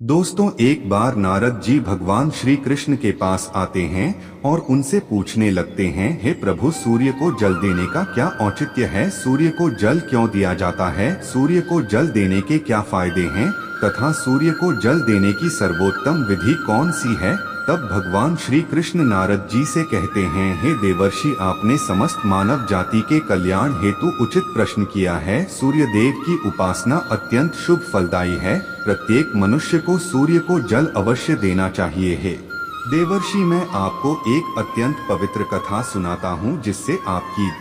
दोस्तों, एक बार नारद जी भगवान श्री कृष्ण के पास आते हैं और उनसे पूछने लगते हैं, हे प्रभु, सूर्य को जल देने का क्या औचित्य है? सूर्य को जल क्यों दिया जाता है? सूर्य को जल देने के क्या फायदे हैं तथा सूर्य को जल देने की सर्वोत्तम विधि कौन सी है? तब भगवान श्री कृष्ण नारद जी से कहते हैं, हे देवर्षि, आपने समस्त मानव जाति के कल्याण हेतु उचित प्रश्न किया है। सूर्य देव की उपासना अत्यंत शुभ फलदायी है। प्रत्येक मनुष्य को सूर्य को जल अवश्य देना चाहिए है। देवर्षि, मैं आपको एक अत्यंत पवित्र कथा सुनाता हूँ, जिससे आपकी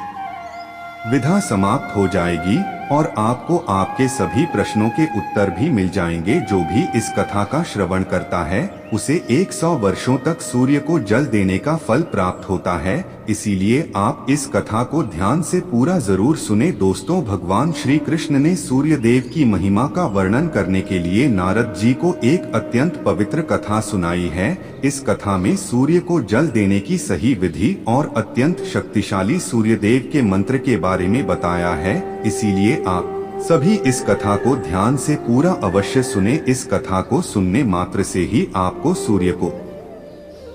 विधा समाप्त हो जाएगी और आपको आपके सभी प्रश्नों के उत्तर भी मिल जाएंगे। जो भी इस कथा का श्रवण करता है उसे 100 वर्षों तक सूर्य को जल देने का फल प्राप्त होता है। इसीलिए आप इस कथा को ध्यान से पूरा जरूर सुने। दोस्तों, भगवान श्री कृष्ण ने सूर्य देव की महिमा का वर्णन करने के लिए नारद जी को एक अत्यंत पवित्र कथा सुनाई है। इस कथा में सूर्य को जल देने की सही विधि और अत्यंत शक्तिशाली सूर्य देव के मंत्र के बारे में बताया है। इसीलिए आप सभी इस कथा को ध्यान से पूरा अवश्य सुने। इस कथा को सुनने मात्र से ही आपको सूर्य को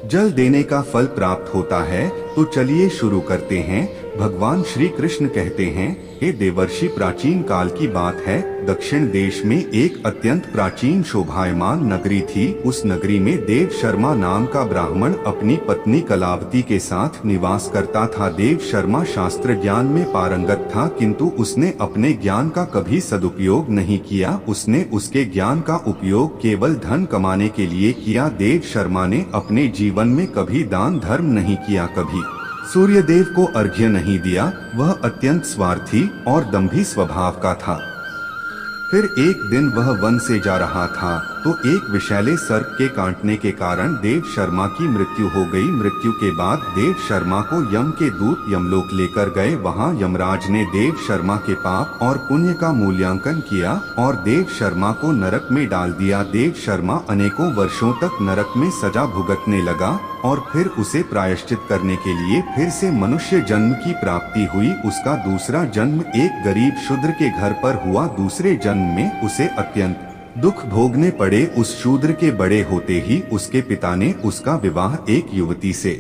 जल देने का फल प्राप्त होता है। तो चलिए शुरू करते हैं। भगवान श्री कृष्ण कहते हैं, हे देवर्षि, प्राचीन काल की बात है। दक्षिण देश में एक अत्यंत प्राचीन शोभायमान नगरी थी। उस नगरी में देव शर्मा नाम का ब्राह्मण अपनी पत्नी कलावती के साथ निवास करता था। देव शर्मा शास्त्र ज्ञान में पारंगत था, किंतु उसने अपने ज्ञान का कभी सदुपयोग नहीं किया। उसने उसके ज्ञान का उपयोग केवल धन कमाने के लिए किया। देव शर्मा ने अपने जीवन में कभी दान धर्म नहीं किया, कभी सूर्य देव को अर्घ्य नहीं दिया। वह अत्यंत स्वार्थी और दंभी स्वभाव का था। फिर एक दिन वह वन से जा रहा था तो एक विषैले सर्प के काटने के कारण देव शर्मा की मृत्यु हो गई। मृत्यु के बाद देव शर्मा को यम के दूत यमलोक लेकर गए। वहां यमराज ने देव शर्मा के पाप और पुण्य का मूल्यांकन किया और देव शर्मा को नरक में डाल दिया। देव शर्मा अनेकों वर्षों तक नरक में सजा भुगतने लगा और फिर उसे प्रायश्चित करने के लिए फिर से मनुष्य जन्म की प्राप्ति हुई। उसका दूसरा जन्म एक गरीब शूद्र के घर पर हुआ। दूसरे जन्म में उसे अत्यंत दुख भोगने पड़े। उस शूद्र के बड़े होते ही उसके पिता ने उसका विवाह एक युवती से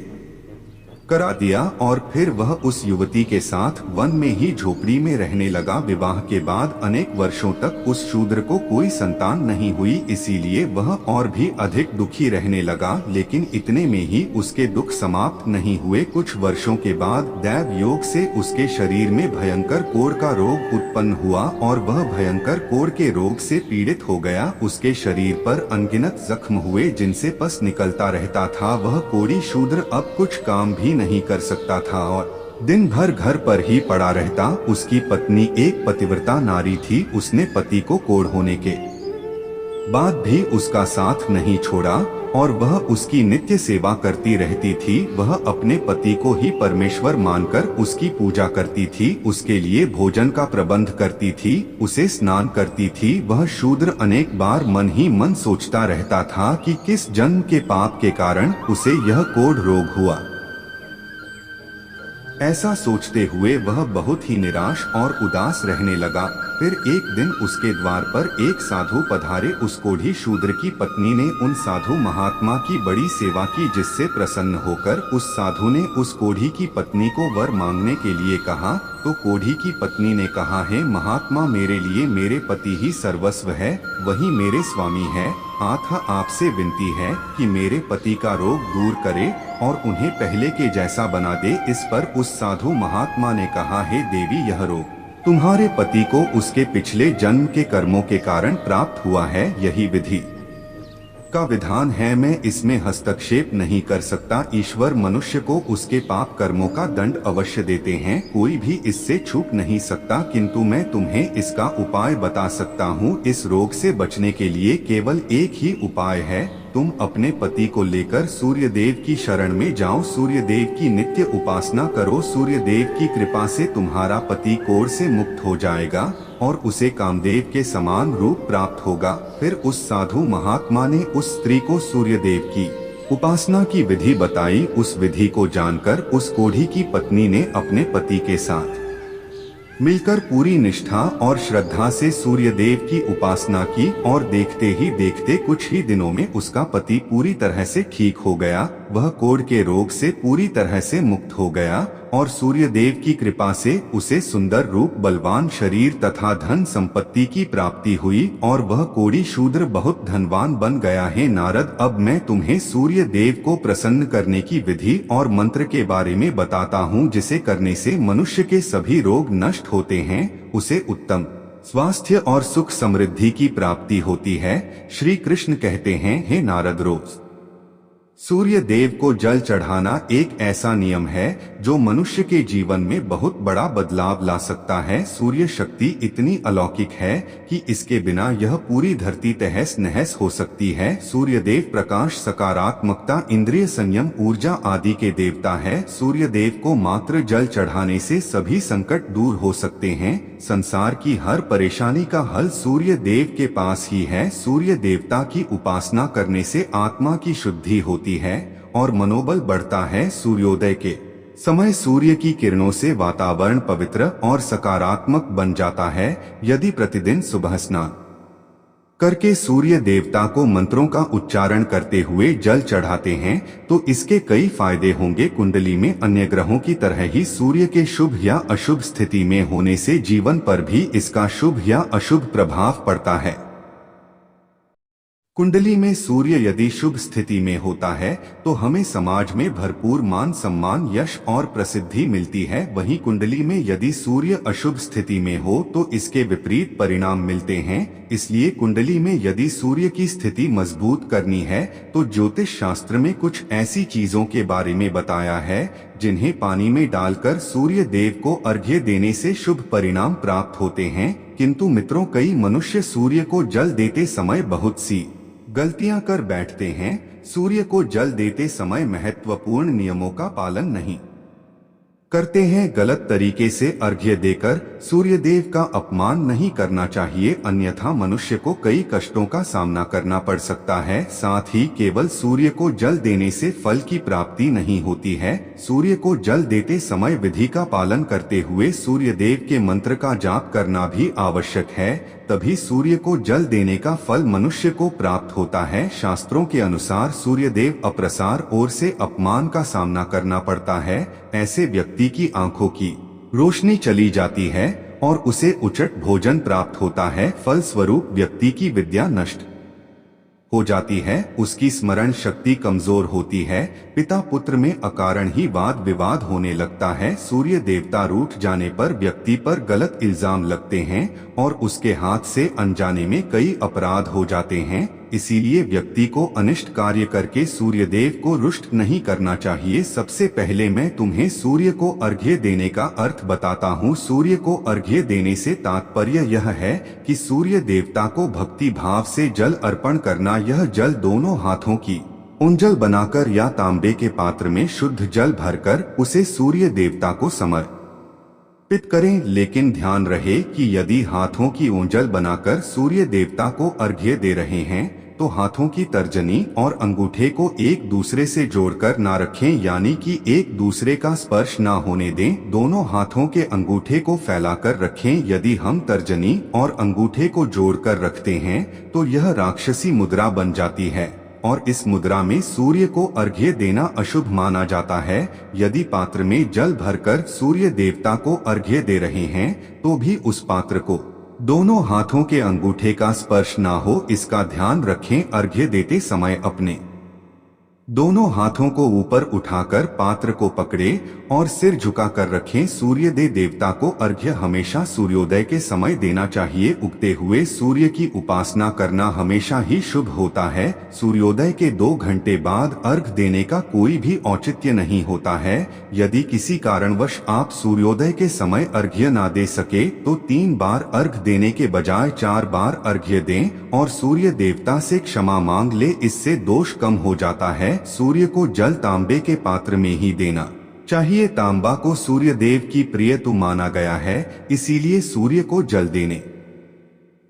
करा दिया और फिर वह उस युवती के साथ वन में ही झोपड़ी में रहने लगा। विवाह के बाद अनेक वर्षों तक उस शूद्र को कोई संतान नहीं हुई, इसीलिए वह और भी अधिक दुखी रहने लगा। लेकिन इतने में ही उसके दुख समाप्त नहीं हुए। कुछ वर्षों के बाद दैव योग से उसके शरीर में भयंकर कोढ़ का रोग उत्पन्न हुआ और वह भयंकर कोढ़ के रोग से पीड़ित हो गया। उसके शरीर पर अनगिनत जख्म हुए जिनसे पस निकलता रहता था। वह कोढ़ी शूद्र अब कुछ काम भी नहीं कर सकता था और दिन भर घर पर ही पड़ा रहता। उसकी पत्नी एक पतिव्रता नारी थी। उसने पति को कोढ़ होने के बाद भी उसका साथ नहीं छोड़ा और वह उसकी नित्य सेवा करती रहती थी। वह अपने पति को ही परमेश्वर मानकर उसकी पूजा करती थी, उसके लिए भोजन का प्रबंध करती थी, उसे स्नान करती थी। वह शूद्र अनेक बार मन ही मन सोचता रहता था कि किस जन्म के पाप के कारण उसे यह कोढ़ रोग हुआ। ऐसा सोचते हुए वह बहुत ही निराश और उदास रहने लगा। फिर एक दिन उसके द्वार पर एक साधु पधारे। उस कोढ़ी शूद्र की पत्नी ने उन साधु महात्मा की बड़ी सेवा की, जिससे प्रसन्न होकर उस साधु ने उस कोढ़ी की पत्नी को वर मांगने के लिए कहा। तो कोढ़ी की पत्नी ने कहा, हे महात्मा, मेरे लिए मेरे पति ही सर्वस्व है, वही मेरे स्वामी है। आपसे विनती है कि मेरे पति का रोग दूर करे और उन्हें पहले के जैसा बना दे। इस पर उस साधु महात्मा ने कहा, हे देवी, यह रोग तुम्हारे पति को उसके पिछले जन्म के कर्मों के कारण प्राप्त हुआ है। यही विधि का विधान है, मैं इसमें हस्तक्षेप नहीं कर सकता। ईश्वर मनुष्य को उसके पाप कर्मों का दंड अवश्य देते हैं, कोई भी इससे छूट नहीं सकता। किंतु मैं तुम्हें इसका उपाय बता सकता हूँ। इस रोग से बचने के लिए केवल एक ही उपाय है, तुम अपने पति को लेकर सूर्य देव की शरण में जाओ, सूर्य देव की नित्य उपासना करो। सूर्य देव की कृपा से तुम्हारा पति कोढ़ से मुक्त हो जाएगा और उसे कामदेव के समान रूप प्राप्त होगा। फिर उस साधु महात्मा ने उस स्त्री को सूर्य देव की उपासना की विधि बताई। उस विधि को जानकर उस कोढ़ी की पत्नी ने अपने पति के साथ मिलकर पूरी निष्ठा और श्रद्धा से सूर्य देव की उपासना की और देखते ही देखते कुछ ही दिनों में उसका पति पूरी तरह से ठीक हो गया। वह कोढ़ के रोग से पूरी तरह से मुक्त हो गया और सूर्य देव की कृपा से उसे सुंदर रूप, बलवान शरीर तथा धन संपत्ति की प्राप्ति हुई और वह कोढ़ी शूद्र बहुत धनवान बन गया है। नारद, अब मैं तुम्हें सूर्य देव को प्रसन्न करने की विधि और मंत्र के बारे में बताता हूँ, जिसे करने से मनुष्य के सभी रोग नष्ट होते हैं, उसे उत्तम स्वास्थ्य और सुख समृद्धि की प्राप्ति होती है। श्री कृष्ण कहते हैं, हे नारद, रोज सूर्य देव को जल चढ़ाना एक ऐसा नियम है जो मनुष्य के जीवन में बहुत बड़ा बदलाव ला सकता है। सूर्य शक्ति इतनी अलौकिक है कि इसके बिना यह पूरी धरती तहस नहस हो सकती है। सूर्य देव प्रकाश, सकारात्मकता, इंद्रिय संयम, ऊर्जा आदि के देवता है। सूर्य देव को मात्र जल चढ़ाने से सभी संकट दूर हो सकते हैं। संसार की हर परेशानी का हल सूर्य देव के पास ही है। सूर्य देवता की उपासना करने से आत्मा की शुद्धि होती है और मनोबल बढ़ता है। सूर्योदय के समय सूर्य की किरणों से वातावरण पवित्र और सकारात्मक बन जाता है। यदि प्रतिदिन सुबह स्नान करके सूर्य देवता को मंत्रों का उच्चारण करते हुए जल चढ़ाते हैं तो इसके कई फायदे होंगे। कुंडली में अन्य ग्रहों की तरह ही सूर्य के शुभ या अशुभ स्थिति में होने से जीवन पर भी इसका शुभ या अशुभ प्रभाव पड़ता है। कुंडली में सूर्य यदि शुभ स्थिति में होता है तो हमें समाज में भरपूर मान सम्मान, यश और प्रसिद्धि मिलती है। वहीं कुंडली में यदि सूर्य अशुभ स्थिति में हो तो इसके विपरीत परिणाम मिलते हैं। इसलिए कुंडली में यदि सूर्य की स्थिति मजबूत करनी है तो ज्योतिष शास्त्र में कुछ ऐसी चीजों के बारे में बताया है जिन्हें पानी में डालकर सूर्य देव को अर्घ्य देने से शुभ परिणाम प्राप्त होते हैं। किंतु मित्रों, कई मनुष्य सूर्य को जल देते समय बहुत सी गलतियां कर बैठते हैं। सूर्य को जल देते समय महत्वपूर्ण नियमों का पालन नहीं करते हैं। गलत तरीके से अर्घ्य देकर सूर्य देव का अपमान नहीं करना चाहिए, अन्यथा मनुष्य को कई कष्टों का सामना करना पड़ सकता है। साथ ही केवल सूर्य को जल देने से फल की प्राप्ति नहीं होती है। सूर्य को जल देते समय विधि का पालन करते हुए सूर्य देव के मंत्र का जाप करना भी आवश्यक है, तभी सूर्य को जल देने का फल मनुष्य को प्राप्त होता है। शास्त्रों के अनुसार सूर्य देव अप्रसार ओर से अपमान का सामना करना पड़ता है। ऐसे व्यक्ति की आंखों की रोशनी चली जाती है और उसे उचट भोजन प्राप्त होता है। फलस्वरूप व्यक्ति की विद्या नष्ट हो जाती है, उसकी स्मरण शक्ति कमजोर होती है, पिता पुत्र में अकारण ही वाद विवाद होने लगता है। सूर्य देवता रूठ जाने पर व्यक्ति पर गलत इल्जाम लगते हैं और उसके हाथ से अनजाने में कई अपराध हो जाते हैं। इसीलिए व्यक्ति को अनिष्ट कार्य करके सूर्य देव को रुष्ट नहीं करना चाहिए। सबसे पहले मैं तुम्हें सूर्य को अर्घ्य देने का अर्थ बताता हूँ। सूर्य को अर्घ्य देने से तात्पर्य यह है कि सूर्य देवता को भक्ति भाव से जल अर्पण करना। यह जल दोनों हाथों की उंजल बनाकर या तांबे के पात्र में शुद्ध जल भरकर उसे सूर्य देवता को समर्पित करें। लेकिन ध्यान रहे कि यदि हाथों की उंजल बनाकर सूर्य देवता को अर्घ्य दे रहे हैं तो हाथों की तर्जनी और अंगूठे को एक दूसरे से जोड़कर ना रखें, यानी कि एक दूसरे का स्पर्श ना होने दें। दोनों हाथों के अंगूठे को फैलाकर रखें। यदि हम तर्जनी और अंगूठे को जोड़कर रखते हैं तो यह राक्षसी मुद्रा बन जाती है और इस मुद्रा में सूर्य को अर्घ्य देना अशुभ माना जाता है। यदि पात्र में जल भरकर सूर्य देवता को अर्घ्य दे रहे हैं तो भी उस पात्र को दोनों हाथों के अंगूठे का स्पर्श ना हो, इसका ध्यान रखें। अर्घ्य देते समय अपने दोनों हाथों को ऊपर उठाकर पात्र को पकड़े और सिर झुकाकर रखें। सूर्य देवता को अर्घ्य हमेशा सूर्योदय के समय देना चाहिए। उगते हुए सूर्य की उपासना करना हमेशा ही शुभ होता है। सूर्योदय के 2 घंटे बाद अर्घ देने का कोई भी औचित्य नहीं होता है। यदि किसी कारणवश आप सूर्योदय के समय अर्घ्य ना दे सके तो 3 बार अर्घ देने के बजाय 4 बार अर्घ्य दें और सूर्य देवता से क्षमा मांग ले, इससे दोष कम हो जाता है। सूर्य को जल तांबे के पात्र में ही देना चाहिए। तांबा को सूर्य देव की प्रिय तो माना गया है, इसीलिए सूर्य को जल देने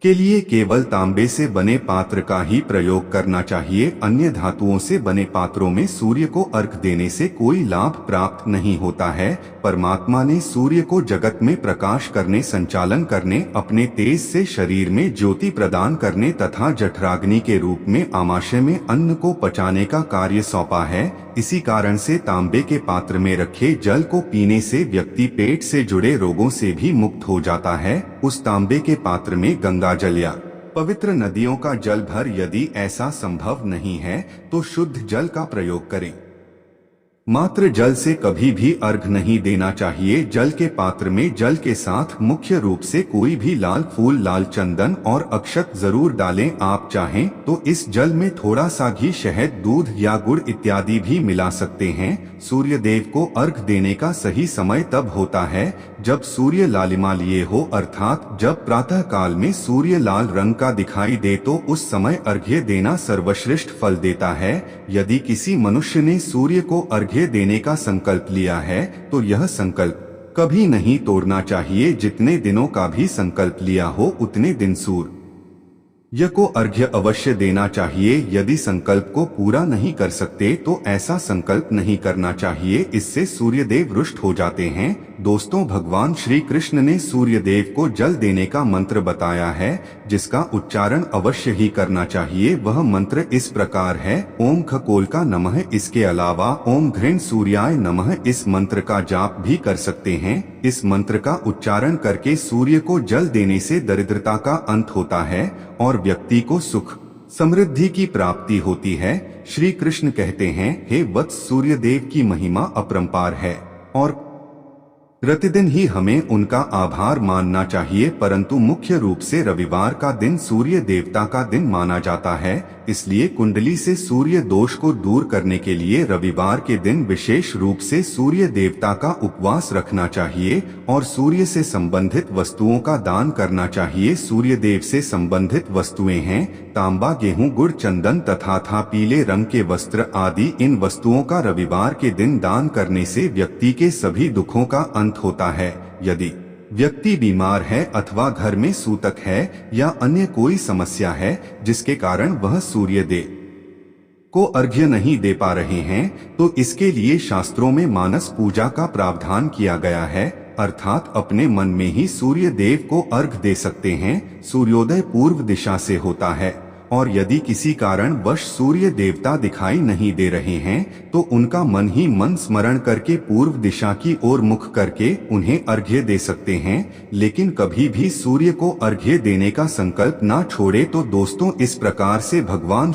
के लिए केवल तांबे से बने पात्र का ही प्रयोग करना चाहिए। अन्य धातुओं से बने पात्रों में सूर्य को अर्घ देने से कोई लाभ प्राप्त नहीं होता है। परमात्मा ने सूर्य को जगत में प्रकाश करने, संचालन करने, अपने तेज से शरीर में ज्योति प्रदान करने तथा जठराग्नि के रूप में आमाशय में अन्न को पचाने का कार्य सौंपा है। इसी कारण से तांबे के पात्र में रखे जल को पीने से व्यक्ति पेट से जुड़े रोगों से भी मुक्त हो जाता है। उस तांबे के पात्र में गंगा जल या पवित्र नदियों का जल भर, यदि ऐसा संभव नहीं है तो शुद्ध जल का प्रयोग करें। मात्र जल से कभी भी अर्घ नहीं देना चाहिए। जल के पात्र में जल के साथ मुख्य रूप से कोई भी लाल फूल, लाल चंदन और अक्षत जरूर डालें। आप चाहें तो इस जल में थोड़ा सा घी, शहद, दूध या गुड़ इत्यादि भी मिला सकते हैं। सूर्य देव को अर्घ देने का सही समय तब होता है जब सूर्य लालिमा लिए हो, अर्थात जब प्रातः काल में सूर्य लाल रंग का दिखाई दे तो उस समय अर्घ्य देना सर्वश्रेष्ठ फल देता है। यदि किसी मनुष्य ने सूर्य को अर्घ्य देने का संकल्प लिया है तो यह संकल्प कभी नहीं तोड़ना चाहिए। जितने दिनों का भी संकल्प लिया हो उतने दिन सूर्य को अर्घ्य अवश्य देना चाहिए। यदि संकल्प को पूरा नहीं कर सकते तो ऐसा संकल्प नहीं करना चाहिए, इससे सूर्य देव रुष्ट हो जाते हैं। दोस्तों, भगवान श्री कृष्ण ने सूर्य देव को जल देने का मंत्र बताया है जिसका उच्चारण अवश्य ही करना चाहिए। वह मंत्र इस प्रकार है: ओम खकोल्का नमः। इसके अलावा ओम घृण सूर्याय नमः इस मंत्र का जाप भी कर सकते हैं। इस मंत्र का उच्चारण करके सूर्य को जल देने से दरिद्रता का अंत होता है और व्यक्ति को सुख समृद्धि की प्राप्ति होती है। श्री कृष्ण कहते हैं, हे वत्स, सूर्य देव की महिमा अपरंपार है और प्रतिदिन ही हमें उनका आभार मानना चाहिए, परंतु मुख्य रूप से रविवार का दिन सूर्य देवता का दिन माना जाता है। इसलिए कुंडली से सूर्य दोष को दूर करने के लिए रविवार के दिन विशेष रूप से सूर्य देवता का उपवास रखना चाहिए और सूर्य से संबंधित वस्तुओं का दान करना चाहिए। सूर्य देव से संबंधित वस्तुएं हैं तांबा, गेहूं, गुड़, चंदन तथा पीले रंग के वस्त्र आदि। इन वस्तुओं का रविवार के दिन दान करने से व्यक्ति के सभी दुखों का अंत होता है। यदि व्यक्ति बीमार है अथवा घर में सूतक है या अन्य कोई समस्या है जिसके कारण वह सूर्य देव को अर्घ्य नहीं दे पा रहे हैं तो इसके लिए शास्त्रों में मानस पूजा का प्रावधान किया गया है, अर्थात अपने मन में ही सूर्य देव को अर्घ दे सकते हैं। सूर्योदय पूर्व दिशा से होता है और यदि किसी कारण वश सूर्य देवता दिखाई नहीं दे रहे हैं तो उनका मन ही मन स्मरण करके पूर्व दिशा की ओर मुख करके उन्हें अर्घ्य दे सकते हैं। लेकिन कभी भी सूर्य को अर्घ्य देने का संकल्प ना छोड़े। तो दोस्तों, इस प्रकार से भगवान